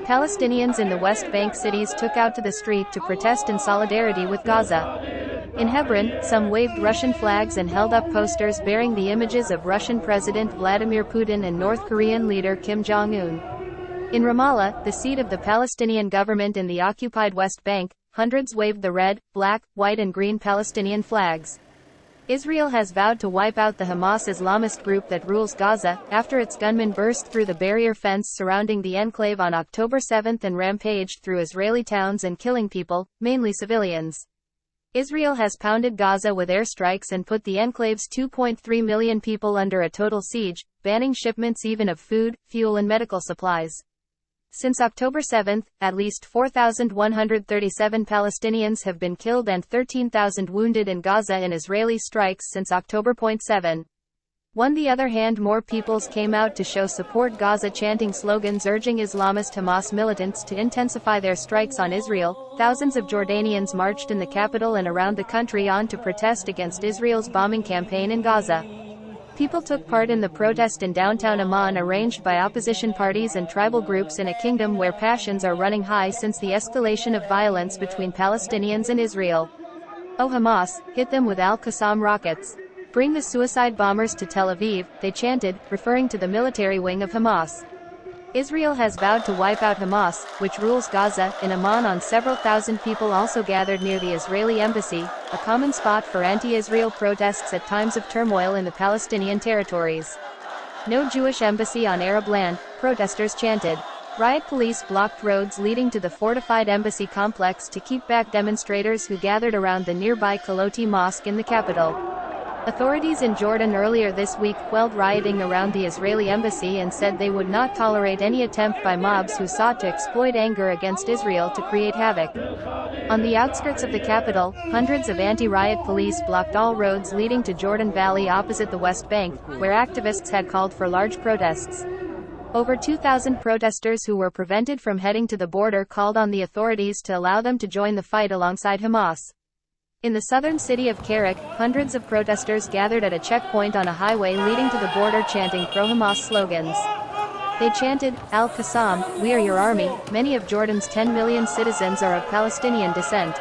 Palestinians in the West Bank cities took out to the street to protest in solidarity with Gaza. In Hebron, some waved Russian flags and held up posters bearing the images of Russian President Vladimir Putin and North Korean leader Kim Jong-un. In Ramallah, the seat of the Palestinian government in the occupied West Bank, hundreds waved the red, black, white and green Palestinian flags. Israel has vowed to wipe out the Hamas Islamist group that rules Gaza, after its gunmen burst through the barrier fence surrounding the enclave on October 7 and rampaged through Israeli towns and killing people, mainly civilians. Israel has pounded Gaza with airstrikes and put the enclave's 2.3 million people under a total siege, banning shipments even of food, fuel and medical supplies. Since October 7, at least 4,137 Palestinians have been killed and 13,000 wounded in Gaza in Israeli strikes since October 7. On the other hand, more peoples came out to show support Gaza, chanting slogans urging Islamist Hamas militants to intensify their strikes on Israel. Thousands of Jordanians marched in the capital and around the country to protest against Israel's bombing campaign in Gaza. People took part in the protest in downtown Amman, arranged by opposition parties and tribal groups in a kingdom where passions are running high since the escalation of violence between Palestinians and Israel. "Oh Hamas, hit them with Al-Qassam rockets. Bring the suicide bombers to Tel Aviv," they chanted, referring to the military wing of Hamas. Israel has vowed to wipe out Hamas, which rules Gaza. In Amman, several thousand people also gathered near the Israeli embassy, a common spot for anti-Israel protests at times of turmoil in the Palestinian territories. "No Jewish embassy on Arab land," protesters chanted. Riot police blocked roads leading to the fortified embassy complex to keep back demonstrators who gathered around the nearby Kaloti Mosque in the capital. Authorities in Jordan earlier this week quelled rioting around the Israeli embassy and said they would not tolerate any attempt by mobs who sought to exploit anger against Israel to create havoc. On the outskirts of the capital, hundreds of anti-riot police blocked all roads leading to Jordan Valley opposite the West Bank, where activists had called for large protests. Over 2,000 protesters who were prevented from heading to the border called on the authorities to allow them to join the fight alongside Hamas. In the southern city of Karak, hundreds of protesters gathered at a checkpoint on a highway leading to the border chanting pro-Hamas slogans. They chanted, "Al-Qassam, we are your army." Many of Jordan's 10 million citizens are of Palestinian descent.